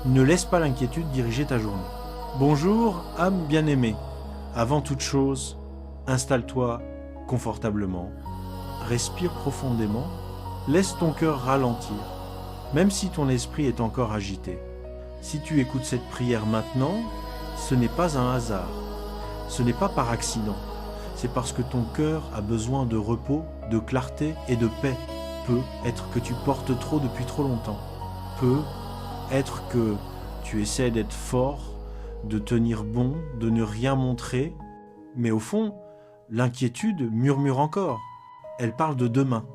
Ne laisse pas l'inquiétude diriger ta journée. Bonjour, âme bien-aimée. Avant toute chose, installe-toi confortablement. Respire profondément. Laisse ton cœur ralentir, même si ton esprit est encore agité. Si tu écoutes cette prière maintenant, ce n'est pas un hasard. Ce n'est pas par accident. C'est parce que ton cœur a besoin de repos, de clarté et de paix. Peut être que tu portes trop depuis trop longtemps. Peut être que tu essaies d'être fort, de tenir bon, de ne rien montrer. Mais au fond, l'inquiétude murmure encore. Elle parle de demain.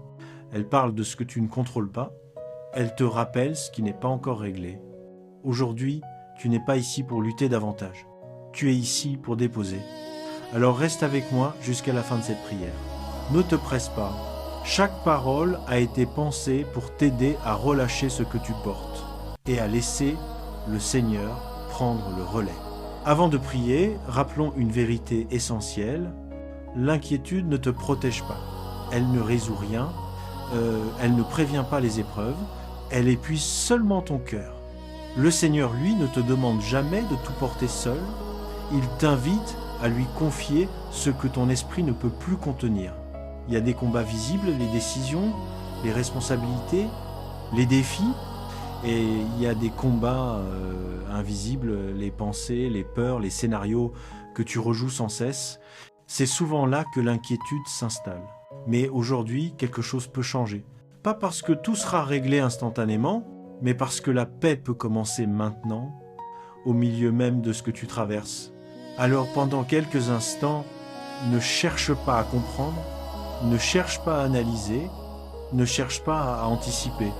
Elle parle de ce que tu ne contrôles pas. Elle te rappelle ce qui n'est pas encore réglé. Aujourd'hui, tu n'es pas ici pour lutter davantage. Tu es ici pour déposer. Alors reste avec moi jusqu'à la fin de cette prière. Ne te presse pas. Chaque parole a été pensée pour t'aider à relâcher ce que tu portes et à laisser le Seigneur prendre le relais. Avant de prier, rappelons une vérité essentielle. L'inquiétude ne te protège pas. Elle ne résout rien. Elle ne prévient pas les épreuves. Elle épuise seulement ton cœur. Le Seigneur, lui, ne te demande jamais de tout porter seul. Il t'invite à lui confier ce que ton esprit ne peut plus contenir. Il y a des combats visibles, les décisions, les responsabilités, les défis, et il y a des combats invisibles, les pensées, les peurs, les scénarios que tu rejoues sans cesse. C'est souvent là que l'inquiétude s'installe. Mais aujourd'hui, quelque chose peut changer. Pas parce que tout sera réglé instantanément, mais parce que la paix peut commencer maintenant, au milieu même de ce que tu traverses. Alors pendant quelques instants, ne cherche pas à comprendre, ne cherche pas à analyser, ne cherche pas à anticiper.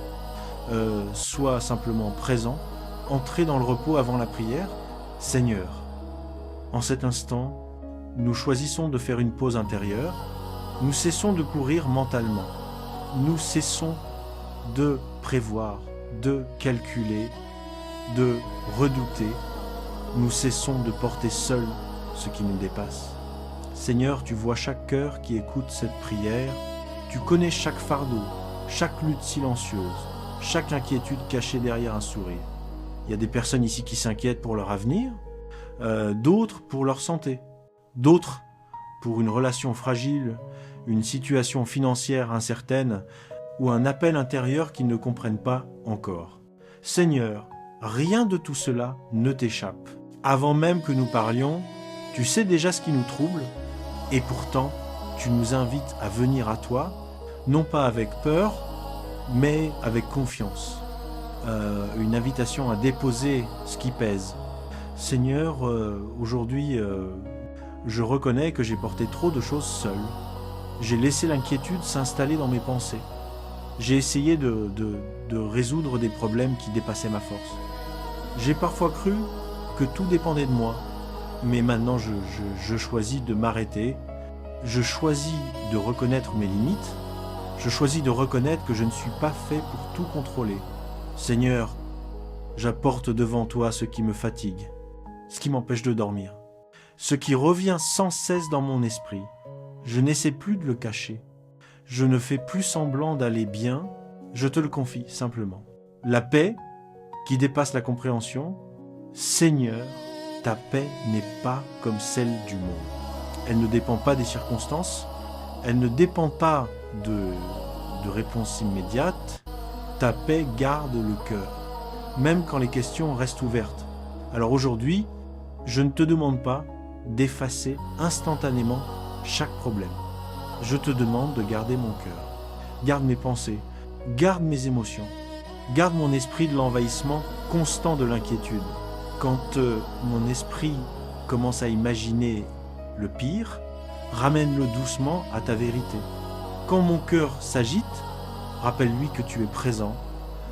Sois simplement présent, entrez dans le repos avant la prière. Seigneur, en cet instant, nous choisissons de faire une pause intérieure. Nous cessons de courir mentalement. Nous cessons de prévoir, de calculer, de redouter. Nous cessons de porter seul ce qui nous dépasse. Seigneur, tu vois chaque cœur qui écoute cette prière. Tu connais chaque fardeau, chaque lutte silencieuse, chaque inquiétude cachée derrière un sourire. Il y a des personnes ici qui s'inquiètent pour leur avenir, d'autres pour leur santé, d'autres pour une relation fragile, une situation financière incertaine ou un appel intérieur qu'ils ne comprennent pas encore. Seigneur, rien de tout cela ne t'échappe. Avant même que nous parlions, tu sais déjà ce qui nous trouble et pourtant, tu nous invites à venir à toi, non pas avec peur, mais avec confiance. Une invitation à déposer ce qui pèse. Seigneur, aujourd'hui, je reconnais que j'ai porté trop de choses seul. J'ai laissé l'inquiétude s'installer dans mes pensées. J'ai essayé de résoudre des problèmes qui dépassaient ma force. J'ai parfois cru que tout dépendait de moi, mais maintenant je choisis de m'arrêter. Je choisis de reconnaître mes limites. Je choisis de reconnaître que je ne suis pas fait pour tout contrôler. Seigneur, j'apporte devant toi ce qui me fatigue, ce qui m'empêche de dormir, ce qui revient sans cesse dans mon esprit. Je n'essaie plus de le cacher. Je ne fais plus semblant d'aller bien. Je te le confie simplement. La paix qui dépasse la compréhension, Seigneur, ta paix n'est pas comme celle du monde. Elle ne dépend pas des circonstances. Elle ne dépend pas de réponses immédiates. Ta paix garde le cœur, même quand les questions restent ouvertes. Alors aujourd'hui, je ne te demande pas d'effacer instantanément chaque problème. Je te demande de garder mon cœur. Garde mes pensées, garde mes émotions, garde mon esprit de l'envahissement constant de l'inquiétude. Quand mon esprit commence à imaginer le pire, ramène-le doucement à ta vérité. Quand mon cœur s'agite, rappelle-lui que tu es présent.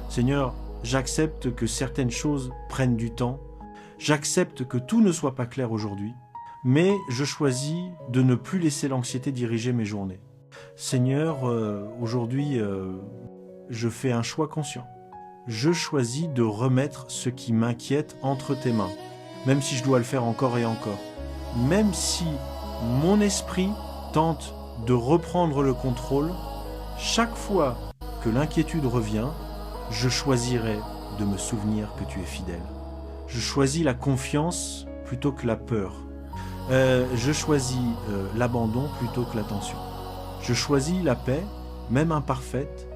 Seigneur, j'accepte que certaines choses prennent du temps. J'accepte que tout ne soit pas clair aujourd'hui. Mais je choisis de ne plus laisser l'anxiété diriger mes journées. Seigneur, aujourd'hui, je fais un choix conscient. Je choisis de remettre ce qui m'inquiète entre tes mains, même si je dois le faire encore et encore. Même si mon esprit tente de reprendre le contrôle, chaque fois que l'inquiétude revient, je choisirai de me souvenir que tu es fidèle. Je choisis la confiance plutôt que la peur. Je choisis l'abandon plutôt que l'attention. Je choisis la paix, même imparfaite,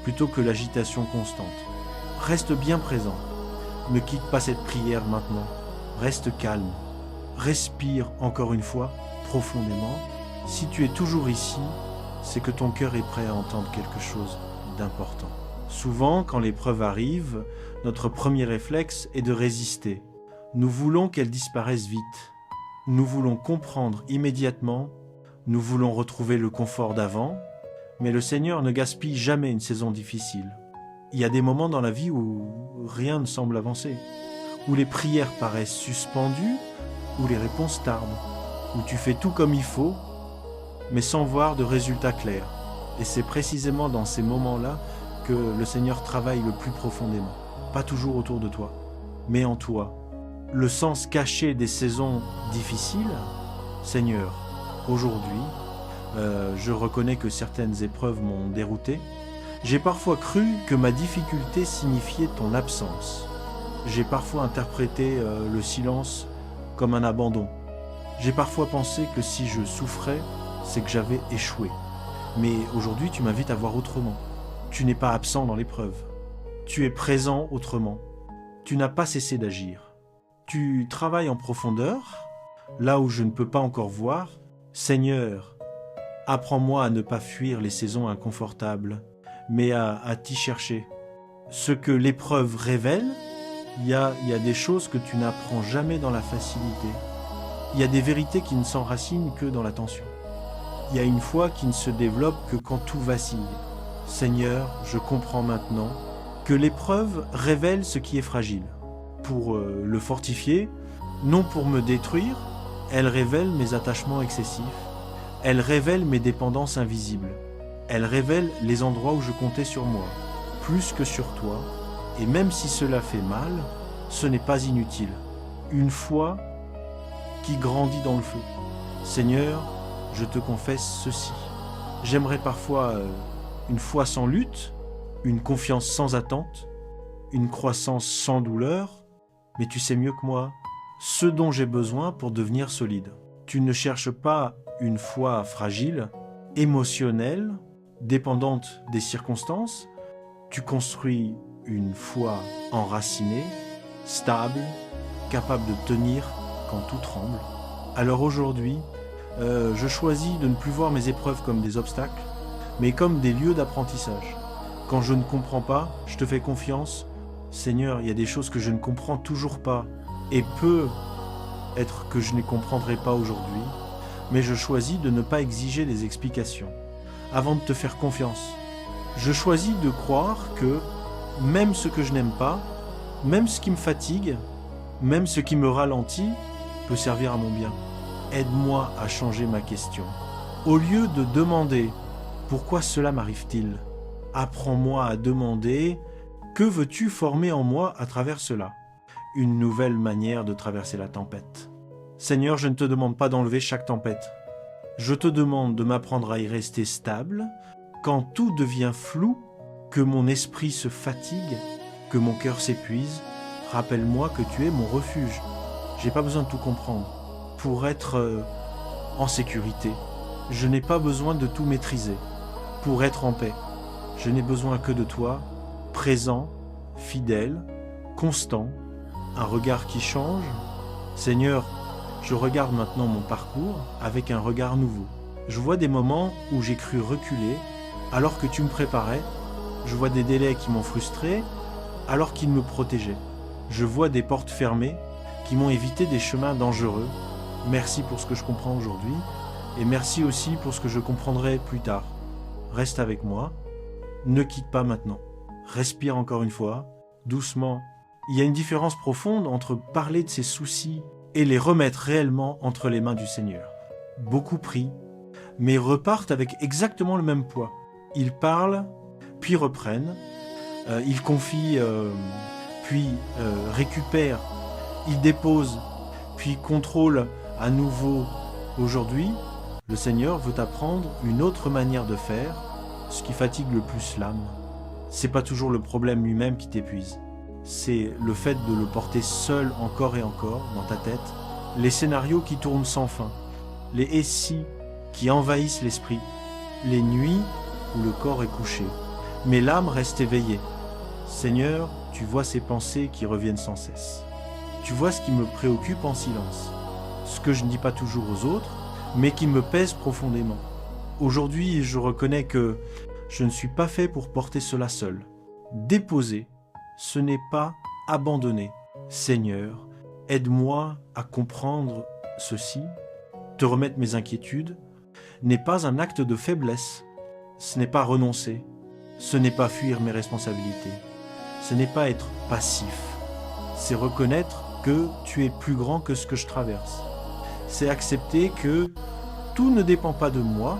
plutôt que l'agitation constante. Reste bien présent. Ne quitte pas cette prière maintenant. Reste calme. Respire encore une fois, profondément. Si tu es toujours ici, c'est que ton cœur est prêt à entendre quelque chose d'important. Souvent, quand l'épreuve arrive, notre premier réflexe est de résister. Nous voulons qu'elle disparaisse vite. Nous voulons comprendre immédiatement. Nous voulons retrouver le confort d'avant. Mais le Seigneur ne gaspille jamais une saison difficile. Il y a des moments dans la vie où rien ne semble avancer, où les prières paraissent suspendues, où les réponses tardent, où tu fais tout comme il faut, mais sans voir de résultats clairs. Et c'est précisément dans ces moments-là que le Seigneur travaille le plus profondément. Pas toujours autour de toi, mais en toi. Le sens caché des saisons difficiles, Seigneur, aujourd'hui, je reconnais que certaines épreuves m'ont dérouté. J'ai parfois cru que ma difficulté signifiait ton absence. J'ai parfois interprété le silence comme un abandon. J'ai parfois pensé que si je souffrais, c'est que j'avais échoué. Mais aujourd'hui, tu m'invites à voir autrement. Tu n'es pas absent dans l'épreuve. Tu es présent autrement. Tu n'as pas cessé d'agir. Tu travailles en profondeur, là où je ne peux pas encore voir. Seigneur, apprends-moi à ne pas fuir les saisons inconfortables, mais à t'y chercher. Ce que l'épreuve révèle, il y a des choses que tu n'apprends jamais dans la facilité. Il y a des vérités qui ne s'enracinent que dans la tension. Il y a une foi qui ne se développe que quand tout vacille. Seigneur, je comprends maintenant que l'épreuve révèle ce qui est fragile. Pour le fortifier, non pour me détruire, elle révèle mes attachements excessifs. Elle révèle mes dépendances invisibles. Elle révèle les endroits où je comptais sur moi, plus que sur toi. Et même si cela fait mal, ce n'est pas inutile. Une foi qui grandit dans le feu. Seigneur, je te confesse ceci. J'aimerais parfois une foi sans lutte, une confiance sans attente, une croissance sans douleur, mais tu sais mieux que moi ce dont j'ai besoin pour devenir solide. Tu ne cherches pas une foi fragile, émotionnelle, dépendante des circonstances. Tu construis une foi enracinée, stable, capable de tenir quand tout tremble. Alors aujourd'hui, je choisis de ne plus voir mes épreuves comme des obstacles, mais comme des lieux d'apprentissage. Quand je ne comprends pas, je te fais confiance. Seigneur, il y a des choses que je ne comprends toujours pas, et peut être que je ne comprendrai pas aujourd'hui, mais je choisis de ne pas exiger des explications avant de te faire confiance. Je choisis de croire que même ce que je n'aime pas, même ce qui me fatigue, même ce qui me ralentit, peut servir à mon bien. Aide-moi à changer ma question. Au lieu de demander « Pourquoi cela m'arrive-t-il ?», apprends-moi à demander « Que veux-tu former en moi à travers cela ?» Une nouvelle manière de traverser la tempête. Seigneur, je ne te demande pas d'enlever chaque tempête. Je te demande de m'apprendre à y rester stable quand tout devient flou, que mon esprit se fatigue, que mon cœur s'épuise. Rappelle-moi que tu es mon refuge. J'ai pas besoin de tout comprendre pour être en sécurité. Je n'ai pas besoin de tout maîtriser pour être en paix. Je n'ai besoin que de toi, présent, fidèle, constant, un regard qui change. Seigneur, je regarde maintenant mon parcours avec un regard nouveau. Je vois des moments où j'ai cru reculer alors que tu me préparais. Je vois des délais qui m'ont frustré alors qu'ils me protégeaient. Je vois des portes fermées qui m'ont évité des chemins dangereux. Merci pour ce que je comprends aujourd'hui et merci aussi pour ce que je comprendrai plus tard. Reste avec moi, ne quitte pas maintenant. Respire encore une fois, doucement. Il y a une différence profonde entre parler de ses soucis et les remettre réellement entre les mains du Seigneur. Beaucoup prient, mais repartent avec exactement le même poids. Ils parlent, puis reprennent. Ils confient, puis récupèrent. Ils déposent, puis contrôlent à nouveau. Aujourd'hui, le Seigneur veut apprendre une autre manière de faire, ce qui fatigue le plus l'âme. C'est pas toujours le problème lui-même qui t'épuise. c'est le fait de le porter seul encore et encore dans ta tête, les scénarios qui tournent sans fin, les « et si » qui envahissent l'esprit, les nuits où le corps est couché, mais l'âme reste éveillée. Seigneur, tu vois ces pensées qui reviennent sans cesse. Tu vois ce qui me préoccupe en silence, ce que je ne dis pas toujours aux autres, mais qui me pèse profondément. Aujourd'hui, je reconnais que je ne suis pas fait pour porter cela seul. Déposer, ce n'est pas abandonner. Seigneur, aide-moi à comprendre ceci. Te remettre mes inquiétudes n'est pas un acte de faiblesse. Ce n'est pas renoncer. Ce n'est pas fuir mes responsabilités. Ce n'est pas être passif. C'est reconnaître que tu es plus grand que ce que je traverse. C'est accepter que tout ne dépend pas de moi,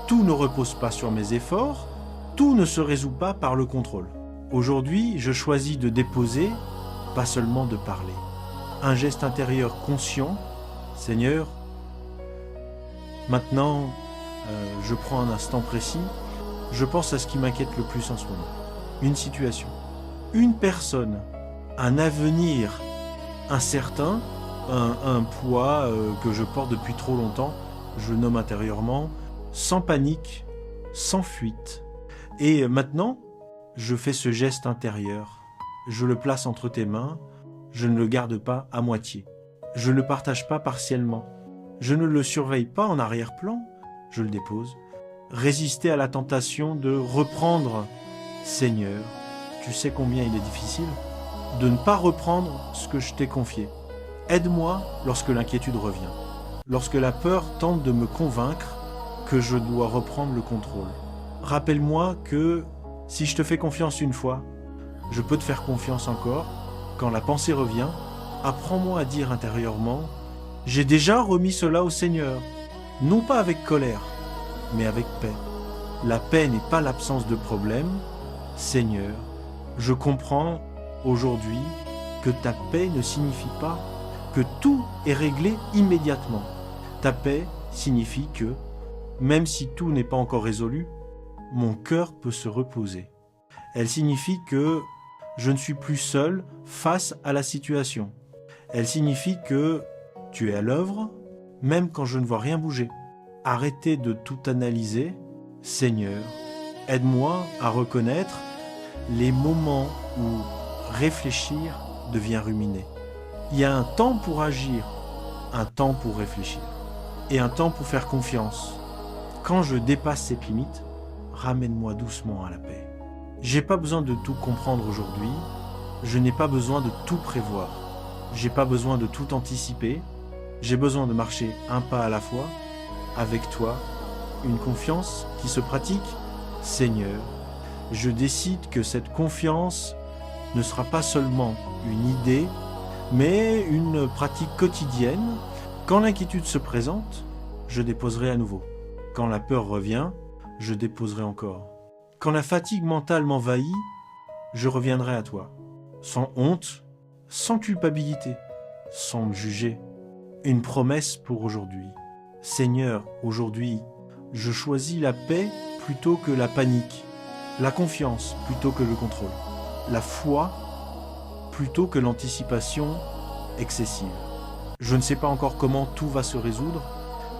tout ne repose pas sur mes efforts, tout ne se résout pas par le contrôle. Aujourd'hui, je choisis de déposer, pas seulement de parler. Un geste intérieur conscient. Seigneur, maintenant, je prends un instant précis, je pense à ce qui m'inquiète le plus en ce moment. Une situation, une personne, un avenir incertain, un poids que je porte depuis trop longtemps, je le nomme intérieurement, sans panique, sans fuite. Et maintenant, je fais ce geste intérieur. Je le place entre tes mains, je ne le garde pas à moitié. Je ne le partage pas partiellement. Je ne le surveille pas en arrière-plan, je le dépose. Résister à la tentation de reprendre, Seigneur, tu sais combien il est difficile, de ne pas reprendre ce que je t'ai confié. Aide-moi lorsque l'inquiétude revient, lorsque la peur tente de me convaincre que je dois reprendre le contrôle. Rappelle-moi que si je te fais confiance une fois, je peux te faire confiance encore. Quand la pensée revient, apprends-moi à dire intérieurement « J'ai déjà remis cela au Seigneur », non pas avec colère, mais avec paix. La paix n'est pas l'absence de problème. Seigneur, je comprends aujourd'hui que ta paix ne signifie pas que tout est réglé immédiatement. Ta paix signifie que, même si tout n'est pas encore résolu, mon cœur peut se reposer. Elle signifie que je ne suis plus seul face à la situation. Elle signifie que tu es à l'œuvre, même quand je ne vois rien bouger. Arrêtez de tout analyser. Seigneur, aide-moi à reconnaître les moments où réfléchir devient ruminer. Il y a un temps pour agir, un temps pour réfléchir et un temps pour faire confiance. Quand je dépasse cette limite, ramène-moi doucement à la paix. J'ai pas besoin de tout comprendre aujourd'hui, je n'ai pas besoin de tout prévoir, j'ai pas besoin de tout anticiper, j'ai besoin de marcher un pas à la fois, avec toi, une confiance qui se pratique. Seigneur, je décide que cette confiance ne sera pas seulement une idée, mais une pratique quotidienne. Quand l'inquiétude se présente, je déposerai à nouveau. Quand la peur revient, je déposerai encore. Quand la fatigue mentale m'envahit, je reviendrai à toi, sans honte, sans culpabilité, sans me juger. Une promesse pour aujourd'hui. Seigneur, aujourd'hui, je choisis la paix plutôt que la panique, la confiance plutôt que le contrôle, la foi plutôt que l'anticipation excessive. Je ne sais pas encore comment tout va se résoudre,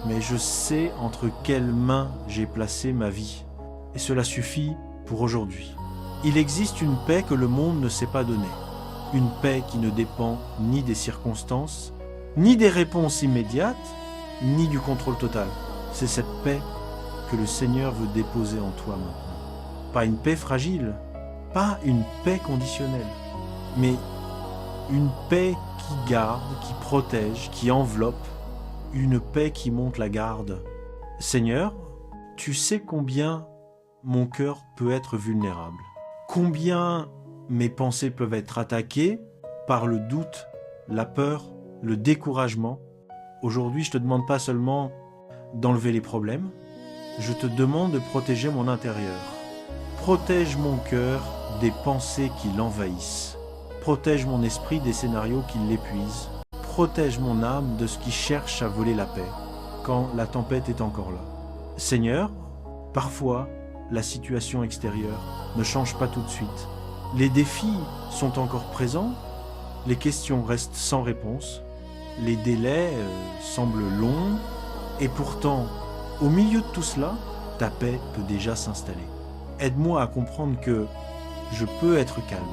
mais je sais entre quelles mains j'ai placé ma vie. Et cela suffit pour aujourd'hui. Il existe une paix que le monde ne sait pas donner. Une paix qui ne dépend ni des circonstances, ni des réponses immédiates, ni du contrôle total. C'est cette paix que le Seigneur veut déposer en toi maintenant. Pas une paix fragile, pas une paix conditionnelle, mais une paix qui garde, qui protège, qui enveloppe, une paix qui monte la garde. Seigneur, tu sais combien mon cœur peut être vulnérable, combien mes pensées peuvent être attaquées par le doute, la peur, le découragement. Aujourd'hui, je ne te demande pas seulement d'enlever les problèmes, je te demande de protéger mon intérieur. Protège mon cœur des pensées qui l'envahissent. Protège mon esprit des scénarios qui l'épuisent. Protège mon âme de ce qui cherche à voler la paix, quand la tempête est encore là. Seigneur, parfois, la situation extérieure ne change pas tout de suite, Les défis sont encore présents, les questions restent sans réponse, les délais semblent longs, et pourtant, au milieu de tout cela, ta paix peut déjà s'installer. Aide-moi à comprendre que je peux être calme,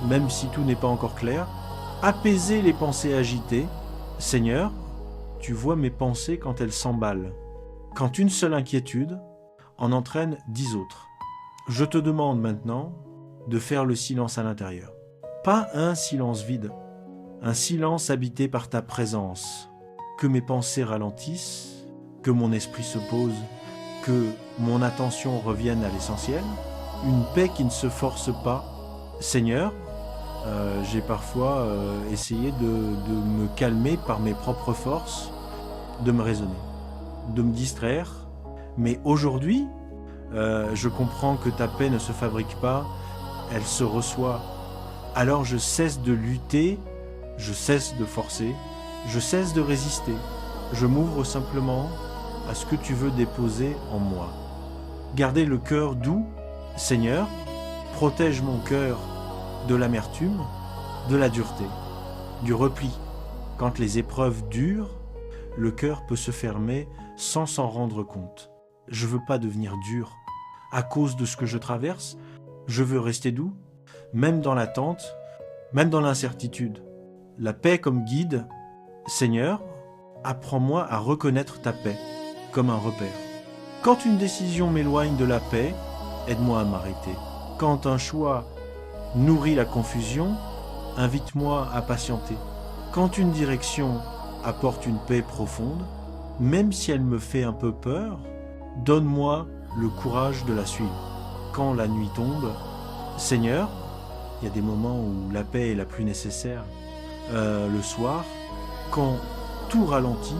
même si tout n'est pas encore clair, apaiser les pensées agitées. Seigneur, tu vois mes pensées quand elles s'emballent, quand une seule inquiétude en entraîne 10 autres. Je te demande maintenant de faire le silence à l'intérieur. Pas un silence vide, un silence habité par ta présence. Que mes pensées ralentissent, que mon esprit se pose, que mon attention revienne à l'essentiel. Une paix qui ne se force pas. Seigneur, j'ai parfois essayé de me calmer par mes propres forces, de me raisonner, de me distraire. Mais aujourd'hui, je comprends que ta paix ne se fabrique pas, elle se reçoit. Alors je cesse de lutter, je cesse de forcer, je cesse de résister. Je m'ouvre simplement à ce que tu veux déposer en moi. Gardez le cœur doux, Seigneur, protège mon cœur de l'amertume, de la dureté, du repli. Quand les épreuves durent, le cœur peut se fermer sans s'en rendre compte. Je veux pas devenir dur. À cause de ce que je traverse, je veux rester doux, même dans l'attente, même dans l'incertitude. La paix comme guide, Seigneur, apprends-moi à reconnaître ta paix comme un repère. Quand une décision m'éloigne de la paix, aide-moi à m'arrêter. Quand un choix nourrit la confusion, invite-moi à patienter. Quand une direction apporte une paix profonde, même si elle me fait un peu peur, donne-moi le courage de la suivre. Quand la nuit tombe, Seigneur, il y a des moments où la paix est la plus nécessaire. Le soir, quand tout ralentit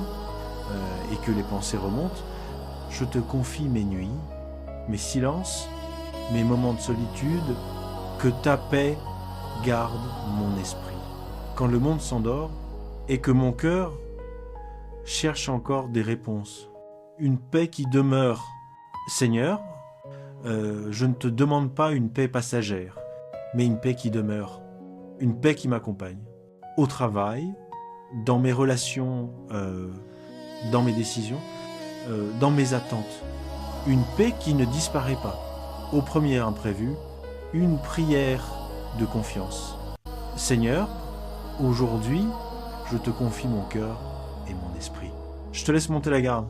et que les pensées remontent, je te confie mes nuits, mes silences, mes moments de solitude, que ta paix garde mon esprit. Quand le monde s'endort et que mon cœur cherche encore des réponses, une paix qui demeure. Seigneur, je ne te demande pas une paix passagère, mais une paix qui demeure, une paix qui m'accompagne. Au travail, dans mes relations, dans mes décisions, dans mes attentes. Une paix qui ne disparaît pas. Au premier imprévu, une prière de confiance. Seigneur, aujourd'hui, je te confie mon cœur et mon esprit. Je te laisse monter la garde.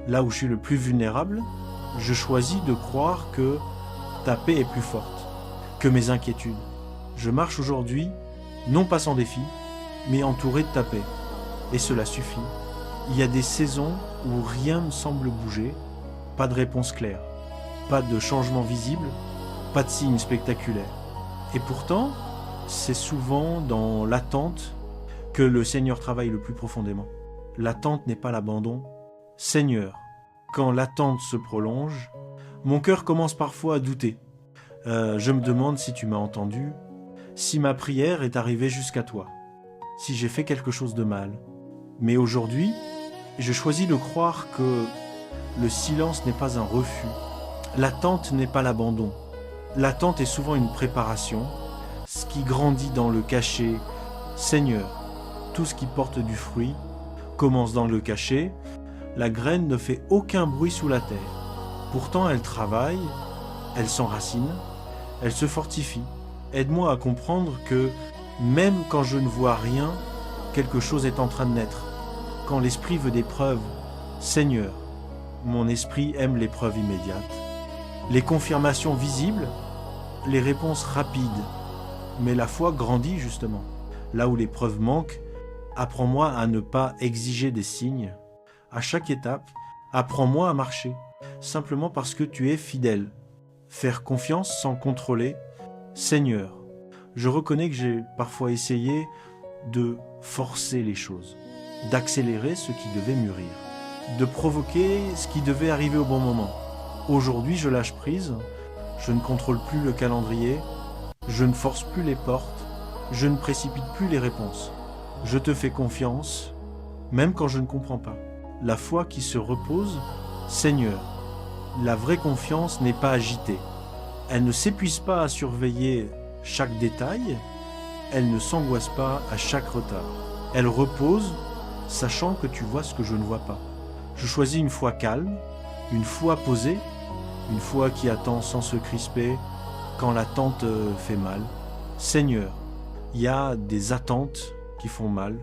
Là où je suis le plus vulnérable, je choisis de croire que ta paix est plus forte que mes inquiétudes. Je marche aujourd'hui, non pas sans défi, mais entouré de ta paix. Et cela suffit. Il y a des saisons où rien ne semble bouger, pas de réponse claire, pas de changement visible, pas de signe spectaculaire. Et pourtant, c'est souvent dans l'attente que le Seigneur travaille le plus profondément. L'attente n'est pas l'abandon. Seigneur, quand l'attente se prolonge, mon cœur commence parfois à douter. Je me demande si tu m'as entendu, si ma prière est arrivée jusqu'à toi, si j'ai fait quelque chose de mal. Mais aujourd'hui, je choisis de croire que le silence n'est pas un refus. L'attente n'est pas l'abandon. L'attente est souvent une préparation, ce qui grandit dans le cachet. Seigneur, tout ce qui porte du fruit commence dans le cachet. La graine ne fait aucun bruit sous la terre. Pourtant, elle travaille, elle s'enracine, elle se fortifie. Aide-moi à comprendre que même quand je ne vois rien, quelque chose est en train de naître. Quand l'esprit veut des preuves, Seigneur, mon esprit aime les preuves immédiates. Les confirmations visibles, les réponses rapides. Mais la foi grandit justement. Là où les preuves manquent, apprends-moi à ne pas exiger des signes. À chaque étape, apprends-moi à marcher, simplement parce que tu es fidèle. Faire confiance sans contrôler. Seigneur, je reconnais que j'ai parfois essayé de forcer les choses, d'accélérer ce qui devait mûrir, de provoquer ce qui devait arriver au bon moment. Aujourd'hui, je lâche prise, je ne contrôle plus le calendrier, je ne force plus les portes, je ne précipite plus les réponses. Je te fais confiance, même quand je ne comprends pas. La foi qui se repose, Seigneur, la vraie confiance n'est pas agitée. Elle ne s'épuise pas à surveiller chaque détail, elle ne s'angoisse pas à chaque retard. Elle repose, sachant que tu vois ce que je ne vois pas. Je choisis une foi calme, une foi posée, une foi qui attend sans se crisper quand l'attente fait mal. Seigneur, il y a des attentes qui font mal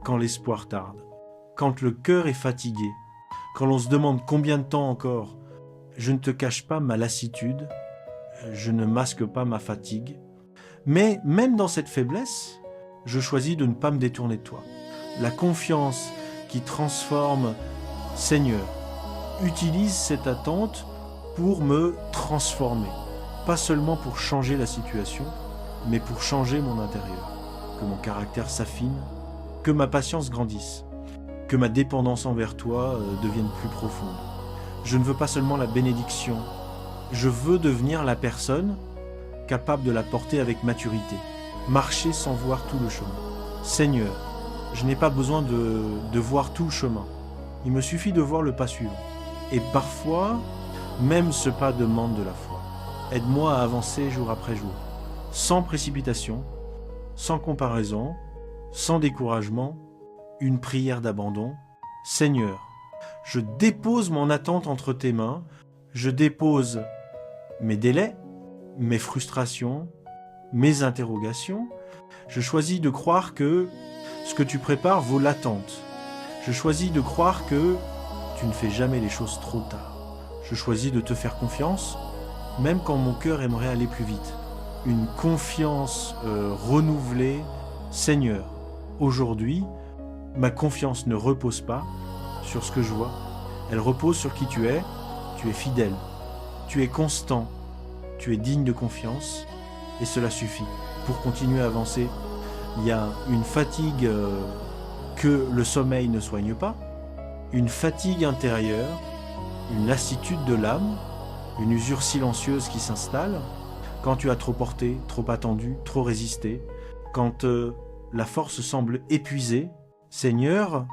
quand l'espoir tarde, quand le cœur est fatigué, quand l'on se demande combien de temps encore. Je ne te cache pas ma lassitude, je ne masque pas ma fatigue, mais même dans cette faiblesse, je choisis de ne pas me détourner de toi. La confiance qui transforme, Seigneur, utilise cette attente pour me transformer, pas seulement pour changer la situation, mais pour changer mon intérieur, que mon caractère s'affine, que ma patience grandisse, que ma dépendance envers toi devienne plus profonde. Je ne veux pas seulement la bénédiction, je veux devenir la personne capable de la porter avec maturité, marcher sans voir tout le chemin. Seigneur, je n'ai pas besoin de voir tout le chemin, il me suffit de voir le pas suivant. Et parfois, même ce pas demande de la foi. Aide-moi à avancer jour après jour, sans précipitation, sans comparaison, sans découragement, une prière d'abandon. Seigneur, je dépose mon attente entre tes mains, je dépose mes délais, mes frustrations, mes interrogations. Je choisis de croire que ce que tu prépares vaut l'attente. Je choisis de croire que tu ne fais jamais les choses trop tard. Je choisis de te faire confiance, même quand mon cœur aimerait aller plus vite. Une confiance renouvelée. Seigneur, aujourd'hui, ma confiance ne repose pas sur ce que je vois. Elle repose sur qui tu es fidèle, tu es constant, tu es digne de confiance, et cela suffit pour continuer à avancer. Il y a une fatigue que le sommeil ne soigne pas, une fatigue intérieure, une lassitude de l'âme, une usure silencieuse qui s'installe quand tu as trop porté, trop attendu, trop résisté, quand la force semble épuisée. Seigneur,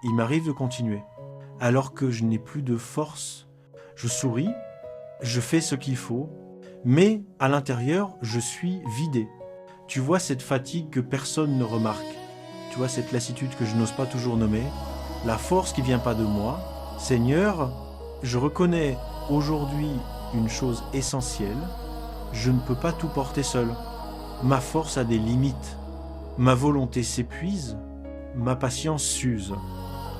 il m'arrive de continuer. Alors que je n'ai plus de force, je souris, je fais ce qu'il faut, mais à l'intérieur, je suis vidé. Tu vois cette fatigue que personne ne remarque. Tu vois cette lassitude que je n'ose pas toujours nommer. La force qui vient pas de moi. Seigneur, je reconnais aujourd'hui une chose essentielle. Je ne peux pas tout porter seul. Ma force a des limites. Ma volonté s'épuise. Ma patience s'use.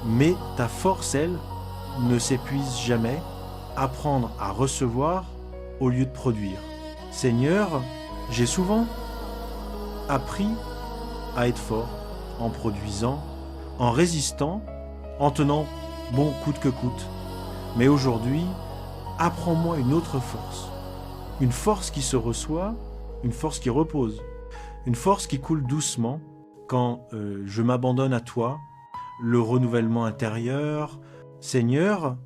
Mais ta force, elle, ne s'épuise jamais. Apprendre à recevoir au lieu de produire. Seigneur, j'ai souvent appris à être fort en produisant, en résistant, en tenant bon coûte que coûte. Mais aujourd'hui, apprends-moi une autre force. Une force qui se reçoit, une force qui repose, une force qui coule doucement quand je m'abandonne à toi, le renouvellement intérieur. Seigneur,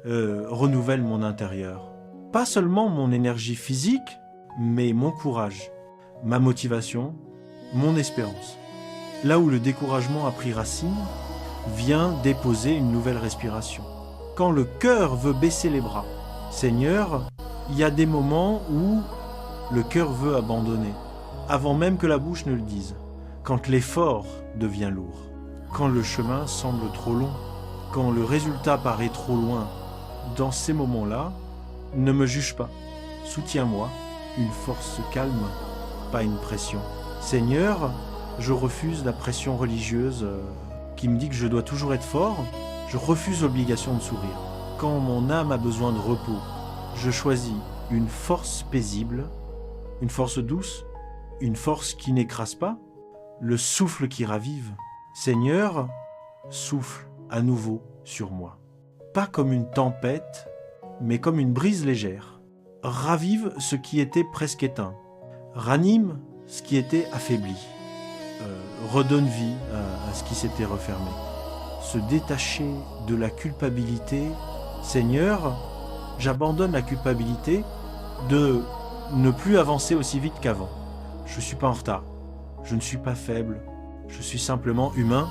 renouvelle mon intérieur. Pas seulement mon énergie physique, mais mon courage, ma motivation, mon espérance. Là où le découragement a pris racine, vient déposer une nouvelle respiration. Quand le cœur veut baisser les bras, Seigneur, il y a des moments où le cœur veut abandonner, avant même que la bouche ne le dise. Quand l'effort devient lourd, quand le chemin semble trop long, quand le résultat paraît trop loin, dans ces moments-là, ne me juge pas, soutiens-moi, une force calme, pas une pression. Seigneur, je refuse la pression religieuse qui me dit que je dois toujours être fort, je refuse l'obligation de sourire. Quand mon âme a besoin de repos, je choisis une force paisible, une force douce, une force qui n'écrase pas, le souffle qui ravive. Seigneur, souffle à nouveau sur moi. Pas comme une tempête, mais comme une brise légère. Ravive ce qui était presque éteint. Ranime ce qui était affaibli. Redonne vie à ce qui s'était refermé. Se détacher de la culpabilité. Seigneur, j'abandonne la culpabilité de ne plus avancer aussi vite qu'avant. Je ne suis pas en retard. Je ne suis pas faible. Je suis simplement humain.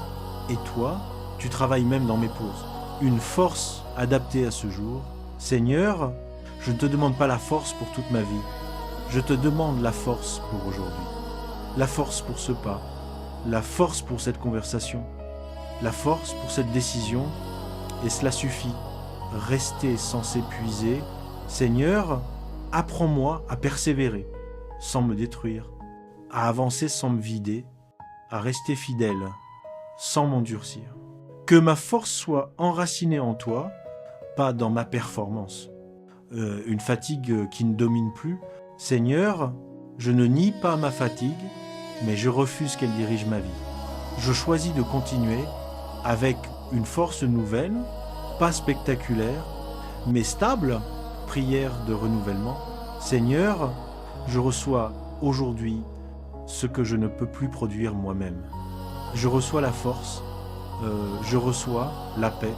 Et toi, tu travailles même dans mes pauses. Une force adaptée à ce jour. Seigneur, je ne te demande pas la force pour toute ma vie. Je te demande la force pour aujourd'hui, la force pour ce pas, la force pour cette conversation, la force pour cette décision, et cela suffit. Rester sans s'épuiser. Seigneur, apprends-moi à persévérer sans me détruire, à avancer sans me vider, à rester fidèle sans m'endurcir. Que ma force soit enracinée en toi, pas dans ma performance. Une fatigue qui ne domine plus. Seigneur, je ne nie pas ma fatigue, mais je refuse qu'elle dirige ma vie. Je choisis de continuer avec une force nouvelle, pas spectaculaire, mais stable, prière de renouvellement. Seigneur, je reçois aujourd'hui ce que je ne peux plus produire moi-même. Je reçois la force, je reçois la paix,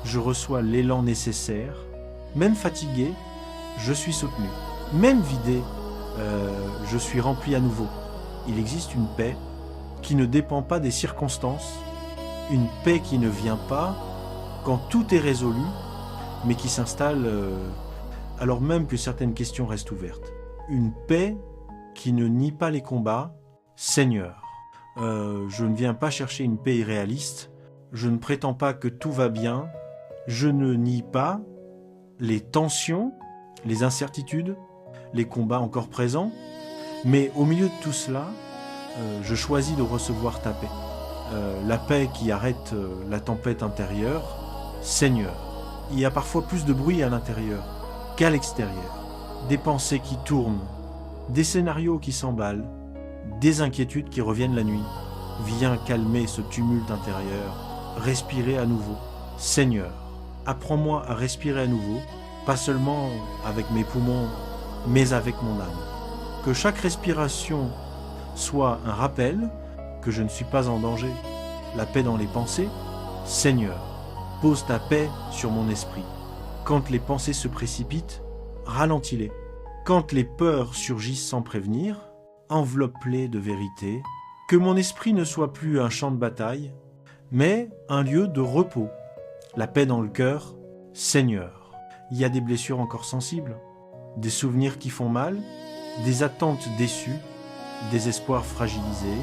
je reçois l'élan nécessaire. Même fatigué, je suis soutenu. Même vidé, je suis rempli à nouveau. Il existe une paix qui ne dépend pas des circonstances, une paix qui ne vient pas quand tout est résolu, mais qui s'installe alors même que certaines questions restent ouvertes. Une paix qui ne nie pas les combats. Seigneur, je ne viens pas chercher une paix irréaliste, je ne prétends pas que tout va bien, je ne nie pas les tensions, les incertitudes, les combats encore présents, mais au milieu de tout cela, je choisis de recevoir ta paix. La paix qui arrête la tempête intérieure. Seigneur, il y a parfois plus de bruit à l'intérieur qu'à l'extérieur. Des pensées qui tournent, des scénarios qui s'emballent, des inquiétudes qui reviennent la nuit. Viens calmer ce tumulte intérieur, respirer à nouveau. Seigneur, apprends-moi à respirer à nouveau, pas seulement avec mes poumons, mais avec mon âme. Que chaque respiration soit un rappel que je ne suis pas en danger. La paix dans les pensées. Seigneur, pose ta paix sur mon esprit. Quand les pensées se précipitent, ralentis-les. Quand les peurs surgissent sans prévenir, enveloppe-les de vérité. Que mon esprit ne soit plus un champ de bataille, mais un lieu de repos. La paix dans le cœur. Seigneur, il y a des blessures encore sensibles, des souvenirs qui font mal, des attentes déçues, des espoirs fragilisés.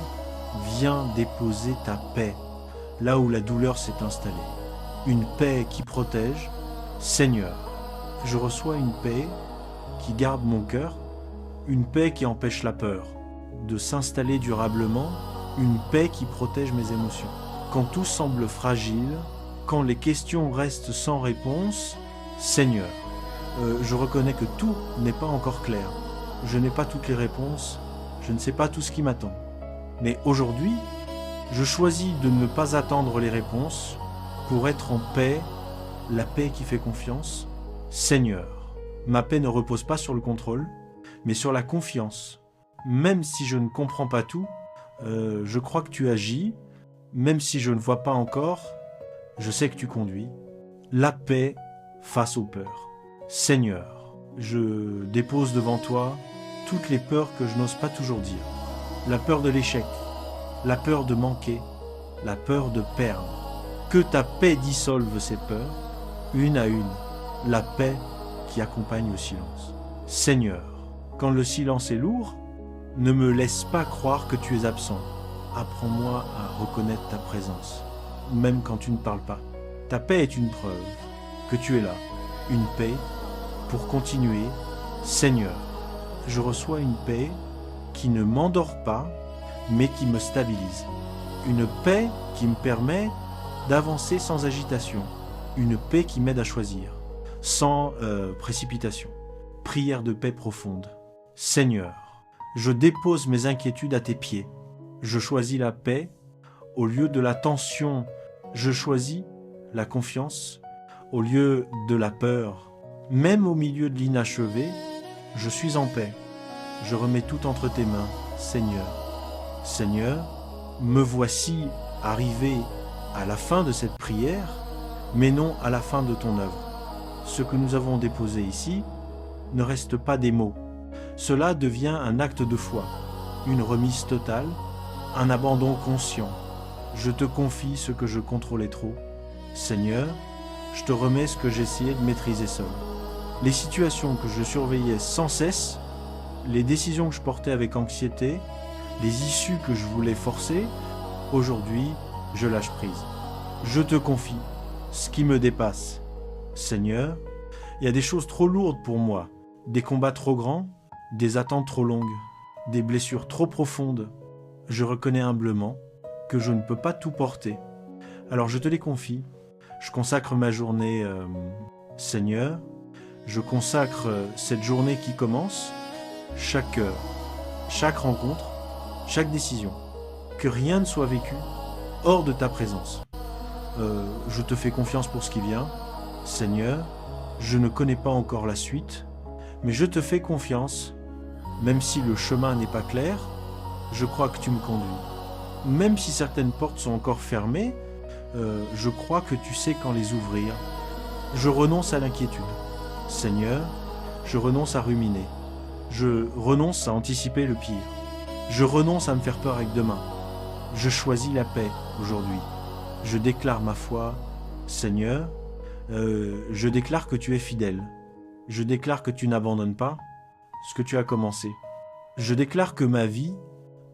Viens déposer ta paix là où la douleur s'est installée. Une paix qui protège. Seigneur, je reçois une paix qui garde mon cœur, une paix qui empêche la peur de s'installer durablement, une paix qui protège mes émotions. Quand tout semble fragile, quand les questions restent sans réponse, Seigneur, je reconnais que tout n'est pas encore clair. Je n'ai pas toutes les réponses, je ne sais pas tout ce qui m'attend. Mais aujourd'hui, je choisis de ne pas attendre les réponses pour être en paix, la paix qui fait confiance. Seigneur, ma paix ne repose pas sur le contrôle, mais sur la confiance. Même si je ne comprends pas tout, je crois que tu agis. Même si je ne vois pas encore, je sais que tu conduis. La paix face aux peurs. Seigneur, je dépose devant toi toutes les peurs que je n'ose pas toujours dire. La peur de l'échec, la peur de manquer, la peur de perdre. Que ta paix dissolve ces peurs, une à une, la paix qui accompagne le silence. Seigneur, quand le silence est lourd, ne me laisse pas croire que tu es absent. Apprends-moi à reconnaître ta présence, même quand tu ne parles pas. Ta paix est une preuve que tu es là, une paix pour continuer. Seigneur, je reçois une paix qui ne m'endort pas, mais qui me stabilise. Une paix qui me permet d'avancer sans agitation. Une paix qui m'aide à choisir, sans précipitation. Prière de paix profonde. Seigneur, je dépose mes inquiétudes à tes pieds. Je choisis la paix au lieu de la tension. Je choisis la confiance au lieu de la peur. Même au milieu de l'inachevé, je suis en paix. Je remets tout entre tes mains, Seigneur. Seigneur, me voici arrivé à la fin de cette prière, mais non à la fin de ton œuvre. Ce que nous avons déposé ici ne reste pas des mots. Cela devient un acte de foi, une remise totale, un abandon conscient. Je te confie ce que je contrôlais trop. Seigneur, je te remets ce que j'essayais de maîtriser seul. Les situations que je surveillais sans cesse, les décisions que je portais avec anxiété, les issues que je voulais forcer, aujourd'hui, je lâche prise. Je te confie ce qui me dépasse. Seigneur, il y a des choses trop lourdes pour moi, des combats trop grands, des attentes trop longues, des blessures trop profondes. Je reconnais humblement que je ne peux pas tout porter. Alors je te les confie. Je consacre ma journée, Seigneur. Je consacre cette journée qui commence, chaque heure, chaque rencontre, chaque décision. Que rien ne soit vécu hors de ta présence. Je te fais confiance pour ce qui vient. Seigneur, je ne connais pas encore la suite, mais je te fais confiance. Même si le chemin n'est pas clair, je crois que tu me conduis. Même si certaines portes sont encore fermées, je crois que tu sais quand les ouvrir. Je renonce à l'inquiétude. Seigneur, je renonce à ruminer. Je renonce à anticiper le pire. Je renonce à me faire peur avec demain. Je choisis la paix aujourd'hui. Je déclare ma foi. Seigneur, je déclare que tu es fidèle. Je déclare que tu n'abandonnes pas ce que tu as commencé. Je déclare que ma vie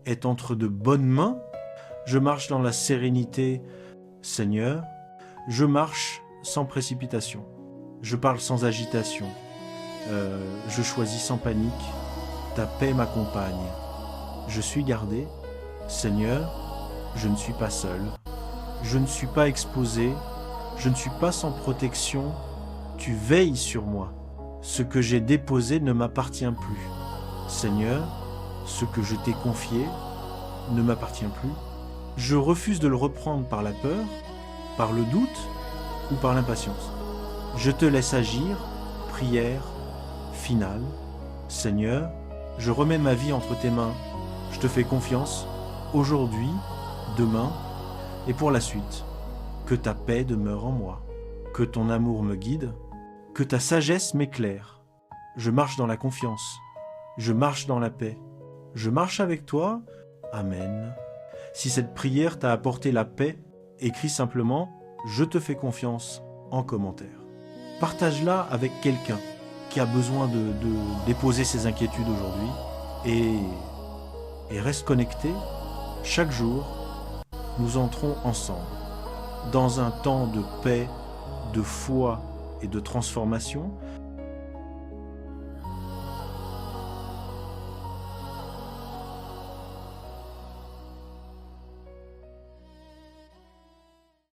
est entre de bonnes mains. Je marche dans la sérénité. Seigneur, je marche sans précipitation. Je parle sans agitation. Je choisis sans panique. Ta paix m'accompagne. Je suis gardé. Seigneur, je ne suis pas seul. Je ne suis pas exposé. Je ne suis pas sans protection. Tu veilles sur moi. Ce que j'ai déposé ne m'appartient plus. Seigneur, ce que je t'ai confié ne m'appartient plus. Je refuse de le reprendre par la peur, par le doute ou par l'impatience. Je te laisse agir. Prière finale. Seigneur, je remets ma vie entre tes mains. Je te fais confiance aujourd'hui, demain et pour la suite. Que ta paix demeure en moi. Que ton amour me guide. Que ta sagesse m'éclaire. Je marche dans la confiance. Je marche dans la paix. Je marche avec toi. Amen. Si cette prière t'a apporté la paix, écris simplement « Je te fais confiance » en commentaire. Partage-la avec quelqu'un qui a besoin de déposer ses inquiétudes aujourd'hui et reste connecté. Chaque jour, nous entrons ensemble dans un temps de paix, de foi et de transformation